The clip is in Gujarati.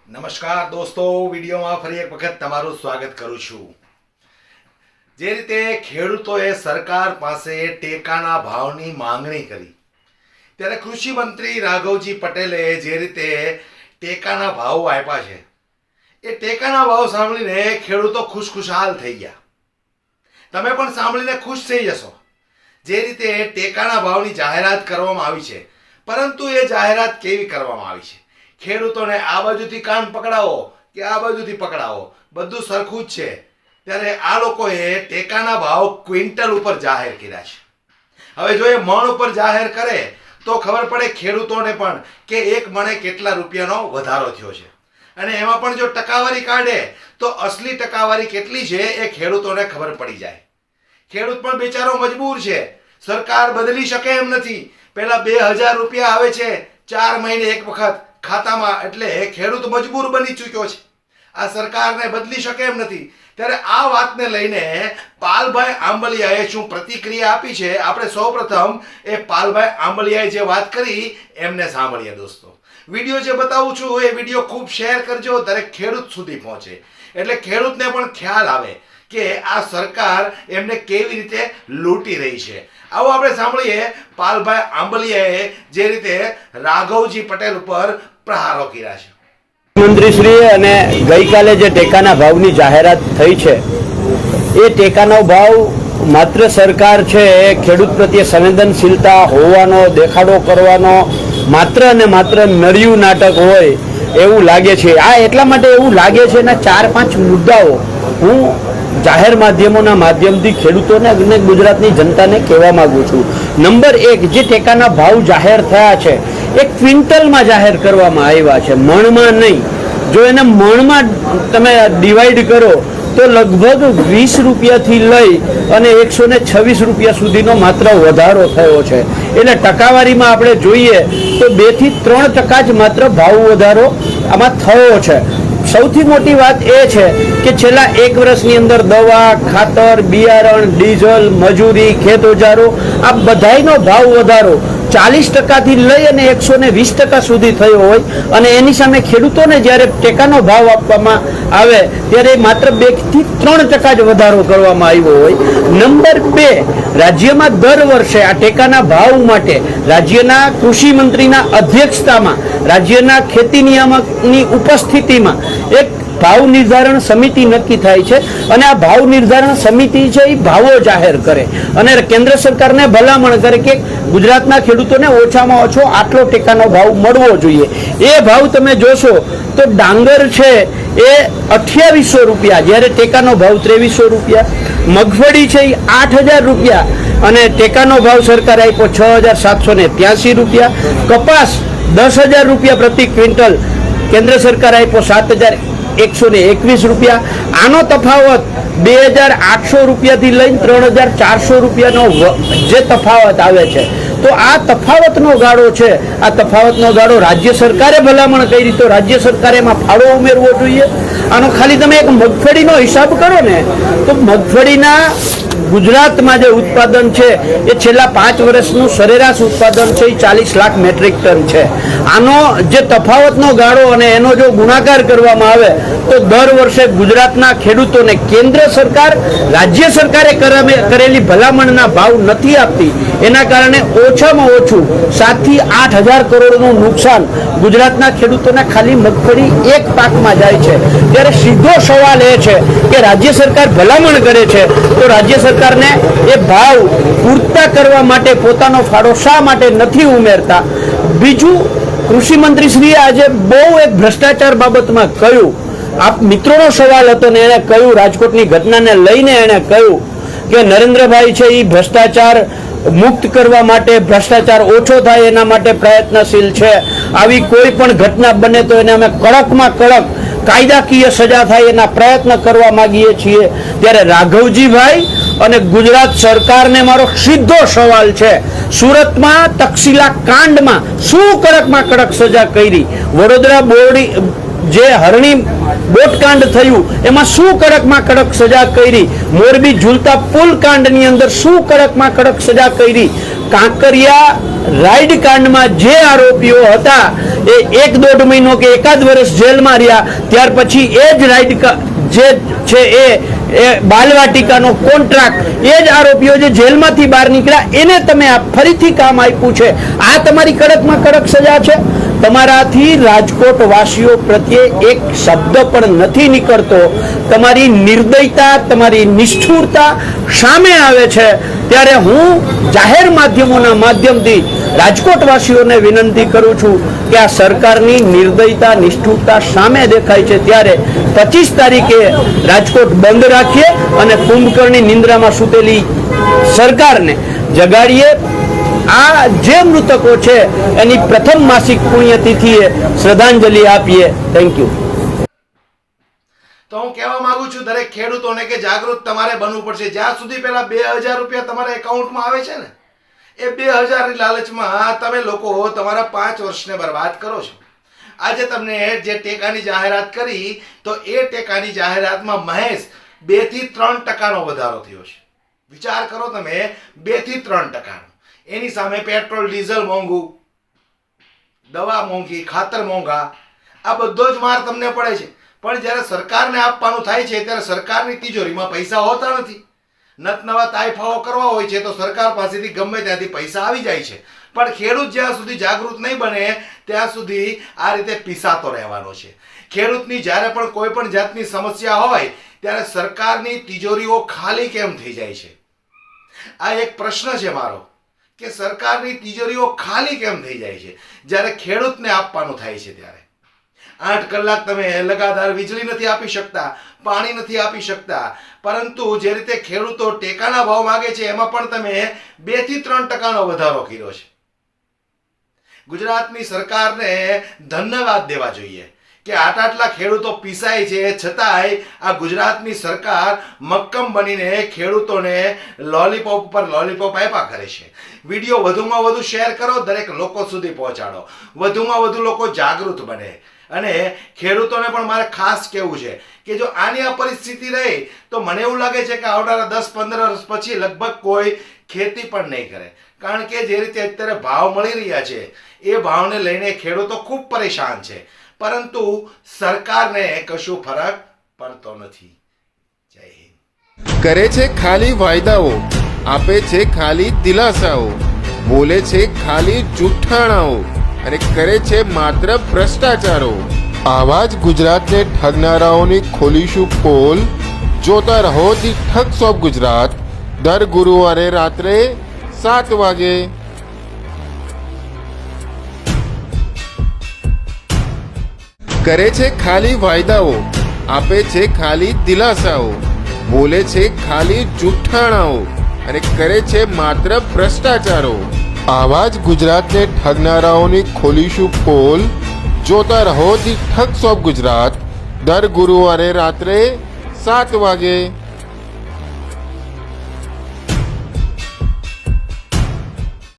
નમસ્કાર દોસ્તો, વિડીયોમાં ફરી એક વખત તમારું સ્વાગત કરું છું। જે રીતે ખેડૂતોએ સરકાર પાસે ટેકાના ભાવની માંગણી કરી, ત્યારે કૃષિ મંત્રી રાઘવજી પટેલે જે રીતે ટેકાના ભાવ આપ્યા છે, એ ટેકાના ભાવ સાંભળીને ખેડૂતો ખુશખુશાલ થઈ ગયા। તમે પણ સાંભળીને ખુશ થઈ જશો। જે રીતે ટેકાના ભાવની જાહેરાત કરવામાં આવી છે, પરંતુ એ જાહેરાત કેવી કરવામાં આવી છે? ખેડૂતોને આ બાજુથી કાન પકડાવો કે આ બાજુથી પકડાવો, બધું સરખું જ છે। ત્યારે આ લોકોએ ટેકાના ભાવ ક્વિન્ટલ ઉપર જાહેર કર્યા છે। હવે જો એ મણ ઉપર જાહેર કરે તો ખબર પડે ખેડૂતોને પણ કે એક મણે કેટલા રૂપિયાનો વધારો થયો છે, અને એમાં પણ જો ટકાવારી કાઢે તો અસલી ટકાવારી કેટલી છે એ ખેડૂતોને ખબર પડી જાય। ખેડૂત પણ બેચારો મજબૂર છે, સરકાર બદલી શકે એમ નથી। પહેલા 2000 રૂપિયા આવે છે 4 મહિને એક વખત ખાતામાં, એટલે ખેડૂત મજબૂર બની ચૂક્યો છે। આ સરકારને બદલી શકે એમ નથી। ત્યારે આ વાતને લઈને પાલભાઈ આંબલિયાએ શું પ્રતિક્રિયા આપી છે, આપણે સૌપ્રથમ એ પાલભાઈ આંબલિયાએ જે વાત કરી એમને સાંભળીએ દોસ્તો। વિડીયો જે બતાવું છું એ વિડીયો ખૂબ શેર કરજો, દરેક ખેડૂત સુધી પહોંચે, એટલે ખેડૂતને પણ ખ્યાલ આવે કે આ સરકાર એમને કેવી રીતે લૂંટી રહી છે। આવો આપણે સાંભળીએ પાલભાઈ આંબલિયાએ જે રીતે રાઘવજી પટેલ ઉપર પ્રહારો કર્યા છે। મંત્રીશ્રીએ અને ગઈકાલે જે ટેકાના ભાવની જાહેરાત થઈ છે, એ ટેકાનો ભાવ માત્ર સરકાર છે એ ખેડૂત પ્રત્યે સંવેદનશીલતા હોવાનો દેખાડો કરવાનો માત્ર અને માત્ર નરિયું નાટક હોય એવું લાગે છે। આ એટલા માટે એવું લાગે છે એના 4-5 મુદ્દાઓ હું જાહેર માધ્યમોના માધ્યમથી ખેડૂતોને અને ગુજરાતની જનતાને કહેવા માંગુ છું। નંબર 1, જે ટેકાના ભાવ જાહેર થયા છે એ ક્વિન્ટલમાં જાહેર કરવામાં આવ્યા છે, મણમાં નહીં। જો એને મણમાં તમે ડિવાઈડ કરો તો લગભગ 20 રૂપિયાથી લઈ અને 126 રૂપિયા સુધીનો માત્ર વધારો થયો છે। એટલે ટકાવારીમાં આપણે જોઈએ તો 2 થી 3% જ માત્ર ભાવ વધારો આમાં થયો છે। સૌથી મોટી વાત એ છે કે છેલ્લા 1 વર્ષની અંદર દવા, ખાતર, બિયારણ, ડીઝલ, મજૂરી, ખેત ઓજારો આ બધાયનો ભાવ વધારો 40%થી લઈ અને 120% સુધી થયો હોય, અને એની સામે ખેડૂતોને જ્યારે ટેકાનો ભાવ આપવામાં આવે ત્યારે માત્ર 2 થી 3% જ વધારો કરવામાં આવ્યો હોય। નંબર 2, રાજ્યમાં દર વર્ષે આ ટેકાના ભાવ માટે રાજ્યના કૃષિ મંત્રીના અધ્યક્ષતામાં રાજ્યના ખેતી નિયામકની ઉપસ્થિતિમાં એક ભાવ નિર્ધારણ સમિતિ નક્કી થાય છે, અને આ ભાવ નિર્ધારણ સમિતિ છે એ ભાવો જાહેર કરે અને કેન્દ્ર સરકારને ભલામણ કરે કે ગુજરાતના ખેડૂતોને ઓછામાં ઓછો આટલો ટેકાનો ભાવ મળવો જોઈએ। એ ભાવ તમે જોશો તો ડાંગર છે એ 2800 રૂપિયા, જ્યારે ટેકાનો ભાવ 2300 રૂપિયા, મગફળી છે એ 8000 રૂપિયા અને ટેકાનો ભાવ સરકારે આપ્યો 6783 રૂપિયા, કપાસ 10000 રૂપિયા પ્રતિ ક્વિન્ટલ, કેન્દ્ર સરકારે આપ્યો 7121 રૂપિયા। આનો તફાવત 2800 રૂપિયાથી લઈને 3400 રૂપિયાનો જે તફાવત આવે છે, તો આ તફાવતનો ગાળો છે, આ તફાવતનો ગાળો રાજ્ય સરકારે ભલામણ કરી તો રાજ્ય સરકારે એમાં ફાળો ઉમેરવો જોઈએ। આનો ખાલી તમે એક મગફળીનો હિસાબ કરો ને તો મગફળીના ગુજરાતમાં જે ઉત્પાદન છે એ છેલ્લા 5 વર્ષનું સરેરાશ ઉત્પાદન છે એ 40 લાખ મેટ્રિક ટન છે। આનો જે તફાવતનો ગાળો અને એનો જો ગુણાકાર કરવામાં આવે તો દર વર્ષે ગુજરાતના ખેડૂતોને કેન્દ્ર સરકાર રાજ્ય સરકારે કરેલી ભલામણના ભાવ નથી આપતી, એના કારણે ઓછામાં ઓછું 7 થી 8000 કરોડનું નુકસાન ગુજરાતના ખેડૂતોને ખાલી મગફળી એક પાકમાં જાય છે। ત્યારે સીધો સવાલ એ છે કે રાજ્ય સરકાર ભલામણ કરે છે તો રાજ્ય સરકારને એ ભાવ પૂરતા કરવા માટે પોતાનો ફાળો શા માટે નથી ઉમેરતા? બીજું, કૃષિ મંત્રીશ્રીએ આજે બહુ એક ભ્રષ્ટાચાર બાબતમાં કહ્યું, આપ મિત્રોનો સવાલ હતો ને એને કહ્યું, રાજકોટની ઘટનાને લઈને એને કહ્યું કે નરેન્દ્રભાઈ છે એ ભ્રષ્ટાચાર મુક્ત કરવા માટે, ભ્રષ્ટાચાર ઓછો થાય એના માટે પ્રયત્નશીલ છે। આવી કોઈ પણ ઘટના બને તો એને અમે કડકમાં કડક કાયદાકીય સજા થાય એના પ્રયત્ન કરવા માંગીએ છીએ। ત્યારે રાઘવજીભાઈ અને ગુજરાત સરકારને મારો સીધો સવાલ છે, સુરતમાં તક્ષશિલા કાંડમાં શું કડકમાં કડક સજા કરી? વડોદરા બોર્ડી જે હરણી બોટકાંડ થયું એમાં શું કડકમાં કડક સજા કરી? મોરબી ઝૂલતા પુલ કાંડની અંદર શું કડકમાં કડક સજા કરી? કાંકરિયા રાઈડ કાંડમાં જે આરોપીઓ હતા એ 1-1.5 મહિનો કે એકાદ વર્ષ જેલમાં રહ્યા, ત્યાર પછી એ જ રાઈડ જે છે એ બાલવાટિકાનો કોન્ટ્રાક્ટ એ જ આરોપીઓ જે જેલમાંથી બહાર નીકળ્યા એને તમે આ ફરીથી કામ આપ્યું છે. આ તમારી કડકમાં કડક સજા છે. તમારાથી રાજકોટ વાસીઓ પ્રત્યે એક શબ્દ પણ નથી નીકળતો. તમારી નિર્દયતા, તમારી નિષ્ઠુરતા સામે આવે છે. ત્યારે હું જાહેર માધ્યમોના માધ્યમથી રાજકોટ વાસીઓને વિનંતી કરું છું કે આ સરકારની નિર્દયતા, નિષ્ઠુરતા સામે દેખાય છે ત્યારે 25 તારીખે રાજકોટ બંધ રાખીએ અને કુંભકર્ણની નિંદ્રામાં સૂતેલી સરકારને જગાડીએ. આ જે મૃતકો છે એની પ્રથમ માસિક પુણ્યતિથિએ શ્રદ્ધાંજલિ આપીએ. Thank you. તો હું કહેવા માંગુ છું દરેક ખેડૂતોને કે જાગૃત તમારે બનવું પડશે. જ્યાં સુધી પેલા 2000 રૂપિયા તમારા એકાઉન્ટમાં આવે છે ને, એ 2000 ની લાલચમાં તમે લોકો તમારા 5 વર્ષને બરબાદ કરો છો. આજે તમને જે ટેકાની જાહેરાત કરી તો એ ટેકાની જાહેરાતમાં મહેશ 2 થી 3% વધારો થયો છે. વિચાર કરો તમે, 2 થી 3%. એની સામે પેટ્રોલ ડીઝલ મોંઘું, દવા મોંઘી, ખાતર મોંઘા, આ બધો જ માર તમને પડે છે. પણ જ્યારે સરકારને આપવાનું થાય છે ત્યારે સરકારની તિજોરીમાં પૈસા હોતા નથી. નવા તાઇફાઓ કરવા હોય છે તો સરકાર પાસેથી ગમે ત્યાંથી પૈસા આવી જાય છે. પણ ખેડૂત જ્યાં સુધી જાગૃત નહીં બને ત્યાં સુધી આ રીતે પીસાતો રહેવાનો છે. ખેડૂતની જ્યારે પણ કોઈ પણ જાતની સમસ્યા હોય ત્યારે સરકારની તિજોરીઓ ખાલી કેમ થઈ જાય છે? આ એક પ્રશ્ન છે મારો કે સરકારની તિજોરીઓ ખાલી કેમ થઈ જાય છે જ્યારે ખેડૂતને આપવાનું થાય છે ત્યારે. 8 કલાક તમે લગાતાર વીજળી નથી આપી શકતા, પાણી નથી આપી શકતા, પરંતુ જે રીતે ખેડૂતો ટેકાના ભાવ માંગે છે એમાં પણ તમે 2 થી 3% વધારો કર્યો છે. ગુજરાતની સરકારને ધન્યવાદ દેવા જોઈએ કે આટલા ખેડૂતો પીસાય છે છતાંય આ ગુજરાતની સરકાર મક્કમ બનીને ખેડૂતોને લોલીપોપ પર લોલીપોપ આપ્યા કરે છે. વિડીયો વધુમાં વધુ શેર કરો, દરેક લોકો સુધી પહોંચાડો, વધુમાં વધુ લોકો જાગૃત બને. અને ખેડૂતોને પણ મારે ખાસ કહેવું છે કે જો આની આ પરિસ્થિતિ રહે તો મને એવું લાગે છે કે આવનારા 10-15 વર્ષ પછી લગભગ કોઈ ખેતી પણ નહીં કરે. કારણ કે જે રીતે અત્યારે ભાવ મળી રહ્યા છે એ ભાવને લઈને ખેડૂતો ખૂબ પરેશાન છે, પરંતુ સરકારને કશું ફરક પડતો નથી. જય હિન્દ. કરે છે ખાલી વાયદાઓ, આપે છે ખાલી દિલાસાઓ, બોલે છે ખાલી જૂઠાણાઓ અને કરે છે માત્ર ભ્રષ્ટાચારો. આવા જ ગુજરાતને ઠગનારાઓની ખોલીશું પોલ. જોતા રહો ધી ઠગ શોપ ગુજરાત દર ગુરુવારે રાત્રે 7 વાગે. કરે છે ખાલી વાયદાઓ, આપે છે ખાલી દિલાસાઓ, બોલે છે ખાલી જૂઠાણાઓ અને કરે છે માત્ર ભ્રષ્ટાચારો. આવા જ ગુજરાતને ઠગનારાઓની ખોલીશું પોલ. જોતા રહો ધી ઠગ શોપ ગુજરાત દર ગુરુવારે રાત્રે 7 વાગે.